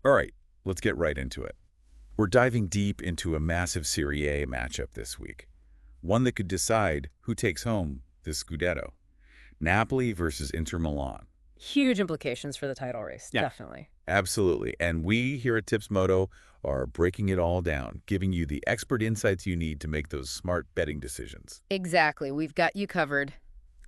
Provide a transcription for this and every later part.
All right, let's get right into it. We're diving deep into a massive Serie A matchup this week, one that could decide who takes home this Scudetto. Napoli versus Inter Milan. Huge implications for the title race, Yeah. definitely. Absolutely. And we here at Tips Moto are breaking it all down, giving you the expert insights you need to make those smart betting decisions. Exactly. We've got you covered.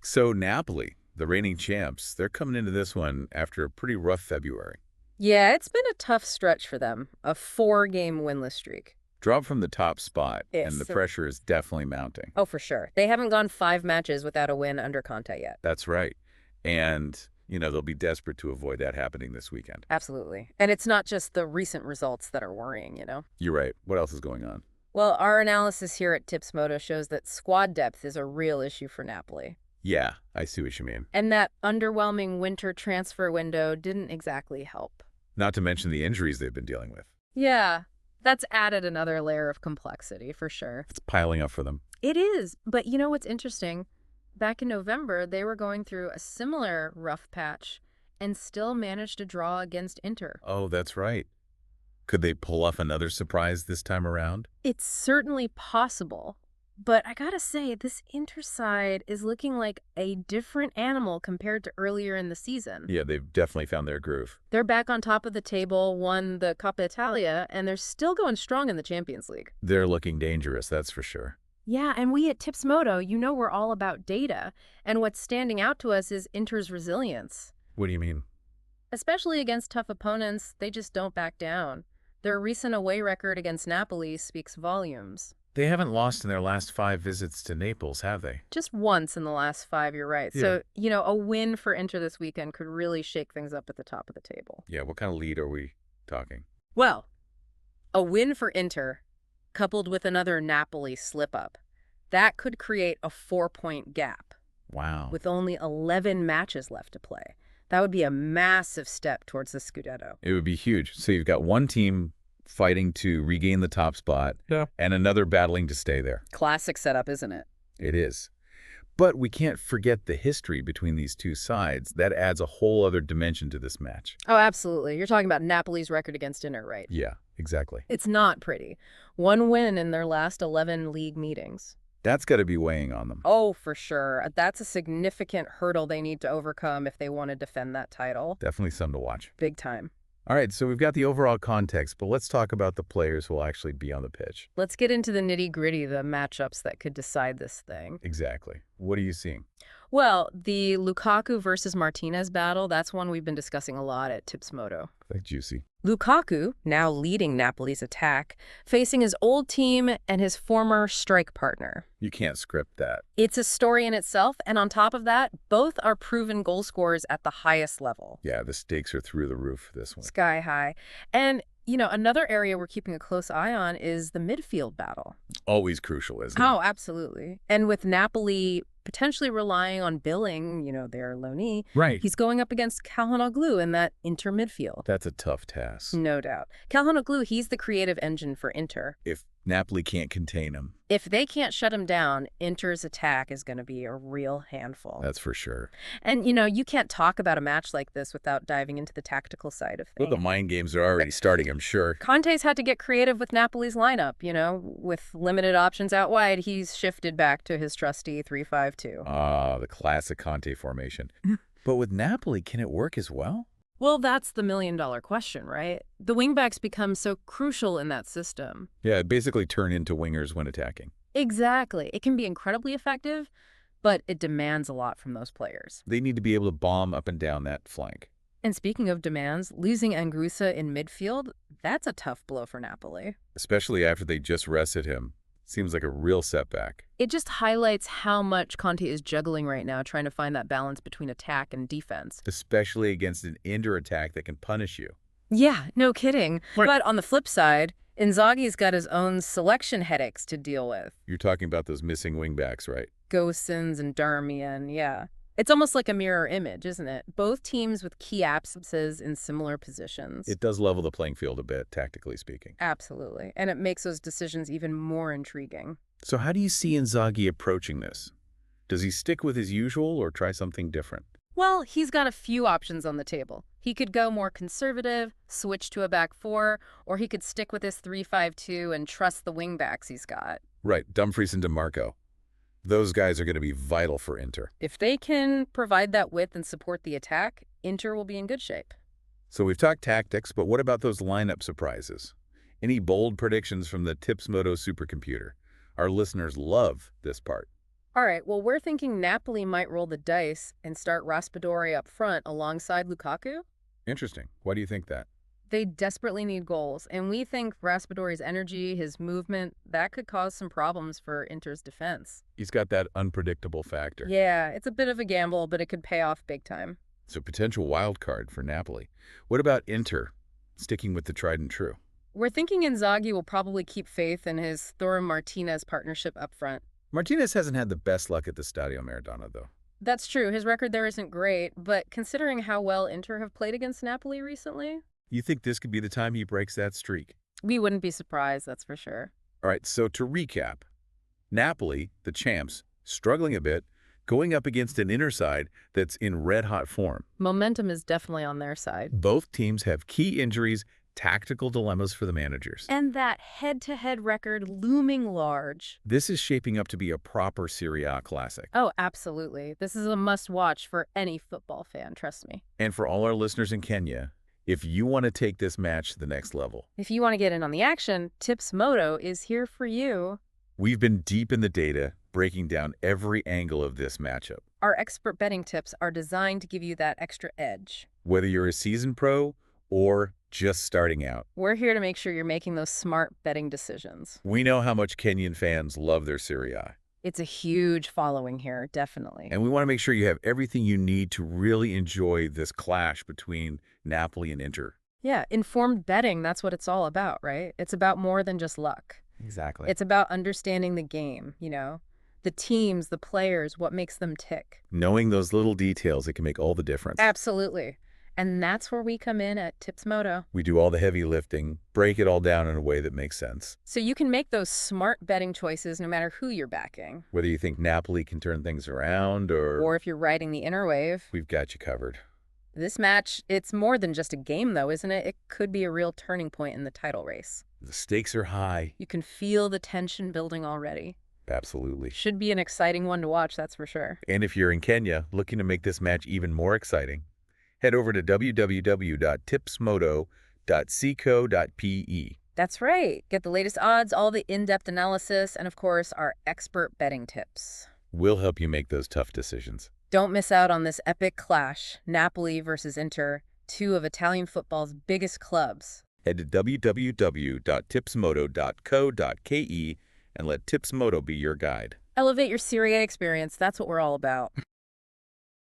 So Napoli, the reigning champs, they're coming into this one after a pretty rough February. Yeah, it's been a tough stretch for them. A 4-game winless streak. Drop from the top spot, Yes. and the pressure is definitely mounting. Oh, for sure. They haven't gone 5 matches without a win under Conte yet. That's right. And, they'll be desperate to avoid that happening this weekend. Absolutely. And it's not just the recent results that are worrying. You're right. What else is going on? Well, our analysis here at Tips Moto shows that squad depth is a real issue for Napoli. Yeah, I see what you mean. And that underwhelming winter transfer window didn't exactly help. Not to mention the injuries they've been dealing with. Yeah, that's added another layer of complexity, for sure. It's piling up for them. It is. But you know what's interesting? Back in November, they were going through a similar rough patch and still managed to draw against Inter. Oh, that's right. Could they pull off another surprise this time around? It's certainly possible. But I gotta say, this Inter side is looking like a different animal compared to earlier in the season. Yeah, they've definitely found their groove. They're back on top of the table, won the Coppa Italia, and they're still going strong in the Champions League. They're looking dangerous, that's for sure. Yeah, and we at Tips Moto, we're all about data. And what's standing out to us is Inter's resilience. What do you mean? Especially against tough opponents, they just don't back down. Their recent away record against Napoli speaks volumes. They haven't lost in their last 5 visits to Naples, have they? Just once in the last 5, you're right. Yeah. So, a win for Inter this weekend could really shake things up at the top of the table. Yeah, what kind of lead are we talking? Well, a win for Inter, coupled with another Napoli slip-up, that could create a 4-point gap Wow. with only 11 matches left to play. That would be a massive step towards the Scudetto. It would be huge. So you've got one team fighting to regain the top spot, and another battling to stay there. Classic setup, isn't it? It is. But we can't forget the history between these two sides. That adds a whole other dimension to this match. Oh, absolutely. You're talking about Napoli's record against Inter, right? Yeah, exactly. It's not pretty. 1 win in their last 11 league meetings. That's got to be weighing on them. Oh, for sure. That's a significant hurdle they need to overcome if they want to defend that title. Definitely something to watch. Big time. All right, so we've got the overall context, but let's talk about the players who will actually be on the pitch. Let's get into the nitty-gritty, the matchups that could decide this thing. Exactly. What are you seeing? Well, the Lukaku versus Martínez battle, that's one we've been discussing a lot at Tips Moto. Like juicy. Lukaku, now leading Napoli's attack, facing his old team and his former strike partner. You can't script that. It's a story in itself, and on top of that, both are proven goal scorers at the highest level. Yeah, the stakes are through the roof for this one. Sky high. And, another area we're keeping a close eye on is the midfield battle. Always crucial, isn't it? Oh, absolutely. And with Napoli potentially relying on Billing, their loanee, Right. he's going up against Calhanoglu in that Inter midfield. That's a tough task. No doubt. Calhanoglu, he's the creative engine for Inter. If Napoli can't contain him, If they can't shut him down, Inter's attack is going to be a real handful. that's for sure. And, you can't talk about a match like this without diving into the tactical side of Well, things. the mind games are already starting, I'm sure. Conte's had to get creative with Napoli's lineup, with limited options out wide. He's shifted back to his trusty 3-5-2. Ah, the classic Conte formation. But with Napoli, can it work as well? Well, that's the million-dollar question, right? The wingbacks become so crucial in that system. Yeah, it basically turn into wingers when attacking. Exactly. It can be incredibly effective, but it demands a lot from those players. They need to be able to bomb up and down that flank. And speaking of demands, losing Anguissa in midfield, that's a tough blow for Napoli. Especially after they just rested him. Seems like a real setback. It just highlights how much Conte is juggling right now, trying to find that balance between attack and defense. Especially against an Inter attack that can punish you. Yeah, no kidding. Right. But on the flip side, Inzaghi's got his own selection headaches to deal with. You're talking about those missing wingbacks, right? Gosens and Darmian, yeah. It's almost like a mirror image, isn't it? Both teams with key absences in similar positions. It does level the playing field a bit, tactically speaking. Absolutely. And it makes those decisions even more intriguing. So how do you see Inzaghi approaching this? Does he stick with his usual or try something different? Well, he's got a few options on the table. He could go more conservative, switch to a back four, or he could stick with his 3-5-2 and trust the wingbacks he's got. Right, Dumfries and DeMarco. Those guys are going to be vital for Inter. If they can provide that width and support the attack, Inter will be in good shape. So we've talked tactics, but what about those lineup surprises? Any bold predictions from the Tipsmodo supercomputer? Our listeners love this part. All right, well, we're thinking Napoli might roll the dice and start Raspadori up front alongside Lukaku. Interesting. Why do you think that? They desperately need goals, and we think Raspadori's energy, his movement, that could cause some problems for Inter's defense. He's got that unpredictable factor. Yeah, it's a bit of a gamble, but it could pay off big time. It's a potential wild card for Napoli. What about Inter, sticking with the tried and true? We're thinking Inzaghi will probably keep faith in his Thuram Martínez partnership up front. Martinez hasn't had the best luck at the Stadio Maradona, though. That's true. His record there isn't great, but considering how well Inter have played against Napoli recently, You think this could be the time he breaks that streak? we wouldn't be surprised, that's for sure. All right, so to recap, Napoli, the champs, struggling a bit, going up against an Inter side that's in red-hot form. Momentum is definitely on their side. Both teams have key injuries, tactical dilemmas for the managers. And that head-to-head record looming large. This is shaping up to be a proper Serie A classic. Oh, absolutely. This is a must-watch for any football fan, trust me. And for all our listeners in Kenya, if you want to take this match to the next level, If you want to get in on the action, Tipsmodo is here for you. we've been deep in the data, breaking down every angle of this matchup. Our expert betting tips are designed to give you that extra edge. Whether you're a seasoned pro or just starting out, We're here to make sure you're making those smart betting decisions. we know how much Kenyan fans love their Serie A. It's a huge following here, definitely. And we want to make sure you have everything you need to really enjoy this clash between Napoli and Inter. Yeah, informed betting, that's what it's all about, right? It's about more than just luck. Exactly. It's about understanding the game, the teams, the players, what makes them tick. Knowing those little details, it can make all the difference. Absolutely. And that's where we come in at Tipsmodo. We do all the heavy lifting, break it all down in a way that makes sense. So you can make those smart betting choices no matter who you're backing. Whether you think Napoli can turn things around or Or if you're riding the inner wave. we've got you covered. This match, it's more than just a game though, isn't it? It could be a real turning point in the title race. The stakes are high. You can feel the tension building already. Absolutely. Should be an exciting one to watch, that's for sure. And if you're in Kenya looking to make this match even more exciting, head over to www.tipsmodo.co.pe. That's right. Get the latest odds, all the in-depth analysis, and of course, our expert betting tips. We'll help you make those tough decisions. Don't miss out on this epic clash, Napoli versus Inter, two of Italian football's biggest clubs. Head to www.tipsmodo.co.ke and let Tipsmodo be your guide. Elevate your Serie A experience, that's what we're all about.